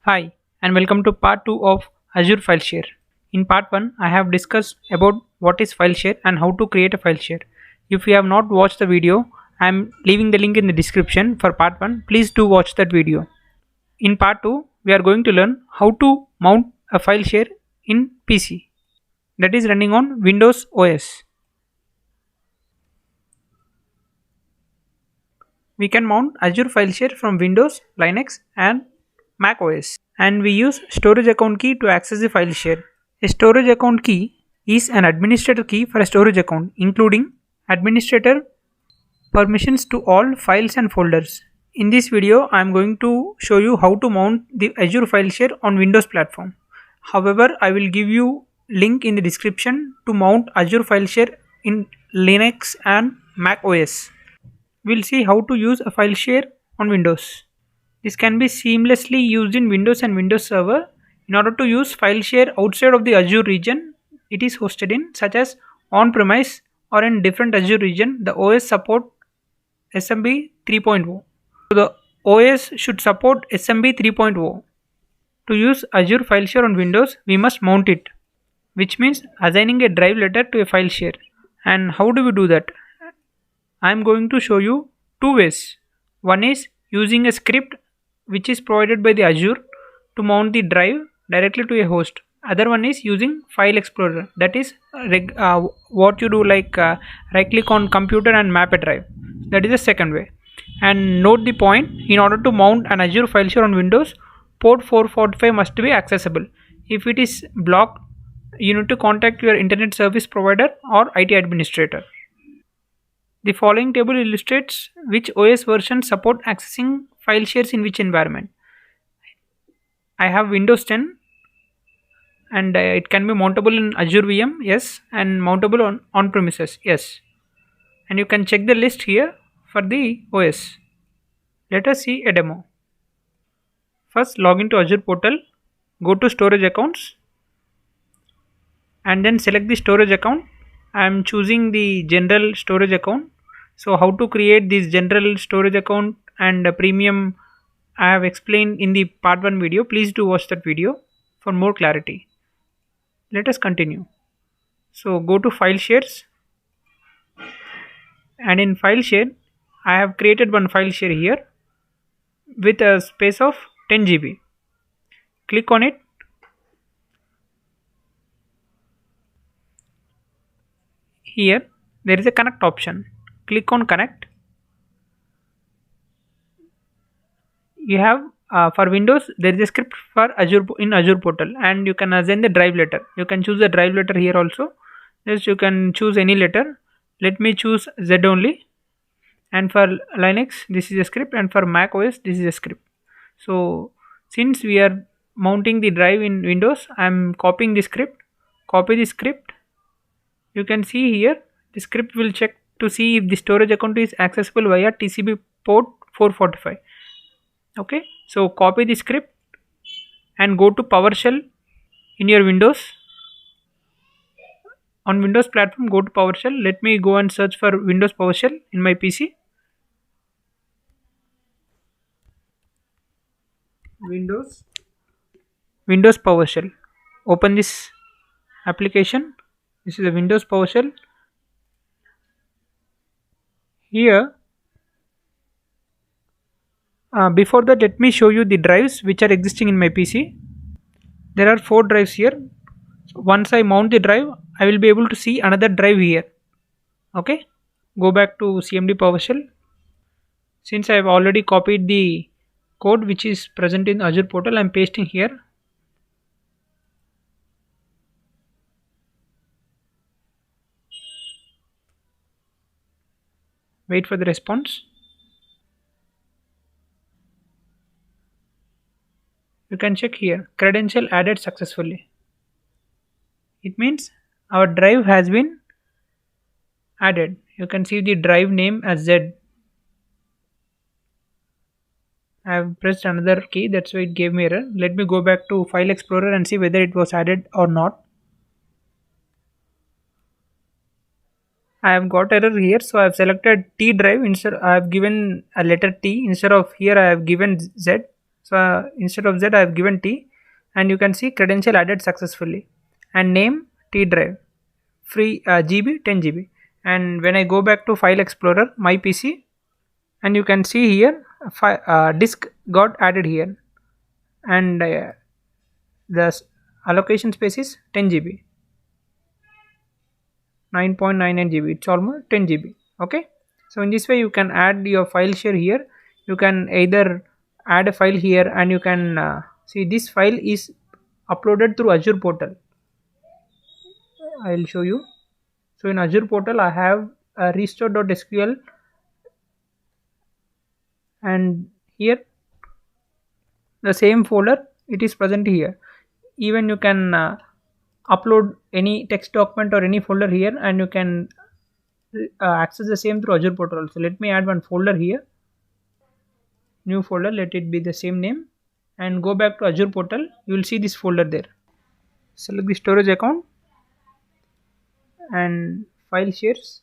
Hi, and welcome to part 2 of Azure File Share. In part 1, I have discussed about what is file share and how to create a file share. If you have not watched the video, I am leaving the link in the description for part 1. Please do watch that video. In part 2, we are going to learn how to mount a file share in PC that is running on Windows OS. We can mount Azure File Share from Windows, Linux, and Mac OS. And we use storage account key to access the file share. A storage account key is an administrator key for a storage account, including administrator permissions to all files and folders. In this video, I am going to show you how to mount the Azure File Share on Windows platform. However, I will give you link in the description to mount Azure File Share in Linux and Mac OS. We'll see how to use a file share on Windows. This can be seamlessly used in Windows and Windows Server. In order to use file share outside of the Azure region it is hosted in, such as on-premise or in different Azure region, the OS support SMB 3.0. So the OS should support SMB 3.0. To use Azure file share on Windows, we must mount it, which means assigning a drive letter to a file share. And how do we do that? I am going to show you two ways. One is using a script which is provided by the Azure to mount the drive directly to a host. Other one is using File Explorer, that is what you do, like right click on computer and map a drive. That is the second way. And note the point, in order to mount an Azure file share on Windows, port 445 must be accessible. If it is blocked, you need to contact your internet service provider or IT administrator. The following table illustrates which OS versions support accessing file shares in which environment. I have Windows 10 and it can be mountable in Azure VM, yes, and mountable on premises, yes. And you can check the list here for the OS. Let us see a demo. First, log into Azure portal, go to storage accounts, and then select the storage account. I am choosing the general storage account. So how to create this general storage account and premium I have explained in the part 1 video. Please do watch that video for more clarity. Let us continue. So go to file shares, and in file share I have created one file share here with a space of 10 GB. Click on it. Here there is a connect option. Click on connect. You have for Windows there is a script for Azure in Azure portal, and you can assign the drive letter. You can choose the drive letter here also. Yes, you can choose any letter. Let me choose Z only. And for Linux this is a script, and for Mac OS this is a script. So since we are mounting the drive in Windows, I am copying the script. Copy the script. You can see here the script will check to see if the storage account is accessible via TCP port 445. Okay, so copy the script and go to PowerShell in your Windows. On Windows platform, go to PowerShell. Let me go and search for Windows PowerShell in my PC. Windows PowerShell. Open this application. This is a Windows PowerShell. Here, before that, let me show you the drives which are existing in my PC. There are 4 drives here. So once I mount the drive, I will be able to see another drive here. Okay, go back to CMD PowerShell. Since I have already copied the code which is present in Azure portal, I am pasting here. Wait for the response. You can check here, credential added successfully. It means our drive has been added. You can see the drive name as Z. I have pressed another key, that's why it gave me error. Let me go back to File Explorer and see whether it was added or not. I have got error here, so I have selected T drive. Instead I have given a letter T, instead of here I have given Z. So instead of Z I have given T, and you can see credential added successfully, and name T drive, free GB 10 GB. And when I go back to File Explorer, my PC, and you can see here disk got added here, and the allocation space is 10 GB, 9.99 GB. It's almost 10 GB. Okay, so in this way you can add your file share here. You can either add a file here, and you can see this file is uploaded through Azure portal. I'll show you. So in Azure portal I have restore.sql, and here the same folder it is present here. Even you can upload any text document or any folder here, and you can access the same through Azure portal. So let me add one folder here, new folder, let it be the same name, and go back to Azure portal. You will see this folder there. Select the storage account and file shares.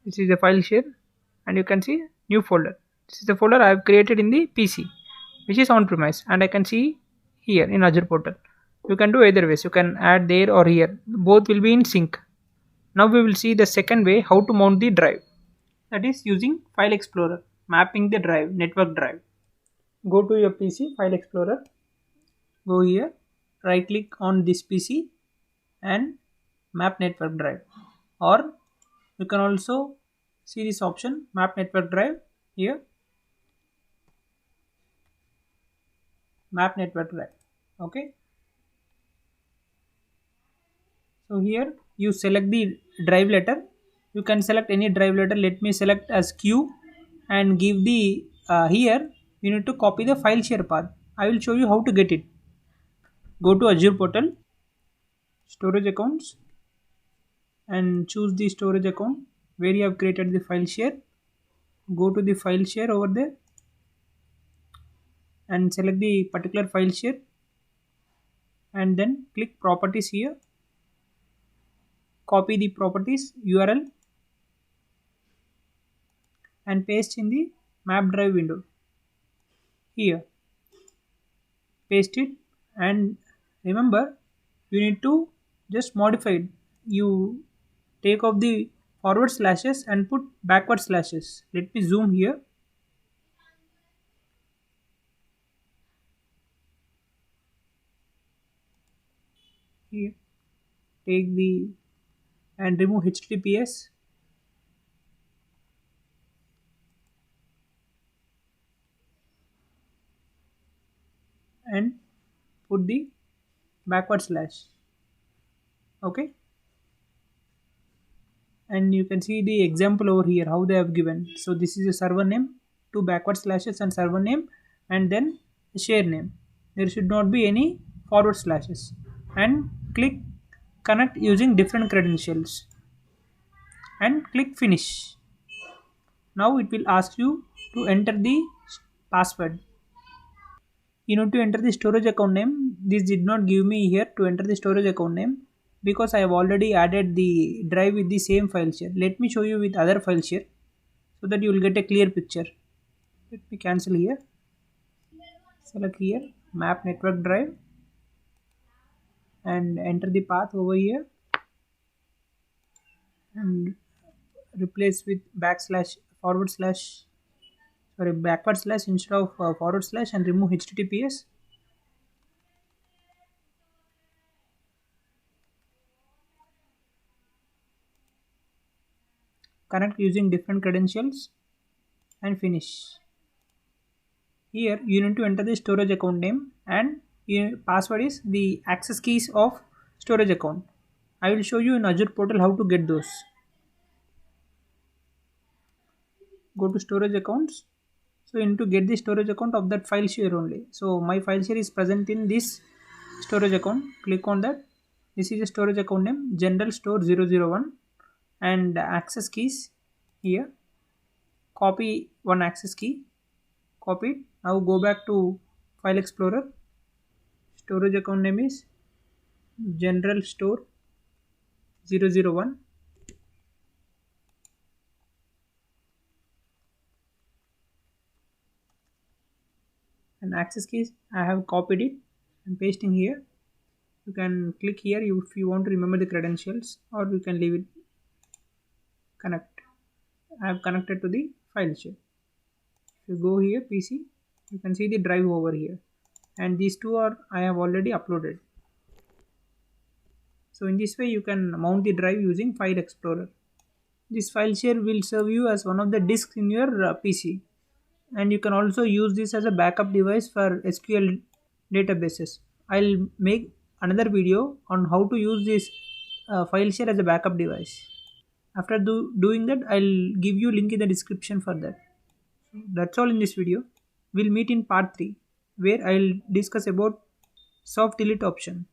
This is the file share, and you can see new folder. This is the folder I have created in the PC, which is on premise, and I can see here in Azure portal. You can do either ways. You can add there or here. Both will be in sync. Now we will see the second way how to mount the drive. That is using File Explorer, mapping the drive, network drive. Go to your PC, File Explorer. Go here, right click on this PC and map network drive. Or you can also see this option, map network drive here. Map network drive. Okay. So here you select the drive letter. You can select any drive letter. Let me select as Q, and give the here you need to copy the file share path. I will show you how to get it. Go to Azure portal, storage accounts, and choose the storage account where you have created the file share. Go to the file share over there and select the particular file share, and then click properties here. Copy the properties URL and paste in the map drive window here. Paste it, and remember you need to just modify it. You take off the forward slashes and put backward slashes. Let me zoom here. Here, take the and remove HTTPS. And put the backward slash. Okay, and you can see the example over here how they have given. So this is a server name, two backward slashes and server name, and then share name. There should not be any forward slashes. And click connect using different credentials and click finish. Now it will ask you to enter the password. You need to enter the storage account name. This did not give me here to enter the storage account name because I have already added the drive with the same file share. Let me show you with other file share so that you will get a clear picture. Let me cancel here. Select here map network drive and enter the path over here and replace with backslash forward slash, sorry, backward slash instead of forward slash, and remove HTTPS. Connect using different credentials and finish. Here you need to enter the storage account name, and password is the access keys of storage account. I will show you in Azure portal how to get those. Go to storage accounts. So you need to get the storage account of that file share only. So my file share is present in this storage account. Click on that. This is a storage account name, general store 001, and access keys here. Copy one access key. Copy it. Now go back to File Explorer. Storage account name is general store 001. access keys, I have copied it and pasting here. You can click here if you want to remember the credentials, or you can leave it. Connect. I have connected to the file share. If you go here PC, you can see the drive over here, and these two are I have already uploaded. So in this way you can mount the drive using File Explorer. This file share will serve you as one of the disks in your PC, and you can also use this as a backup device for SQL databases. I'll make another video on how to use this file share as a backup device. After doing that, I'll give you link in the description for that. So that's all in this video. We'll meet in part 3 where I'll discuss about soft delete option.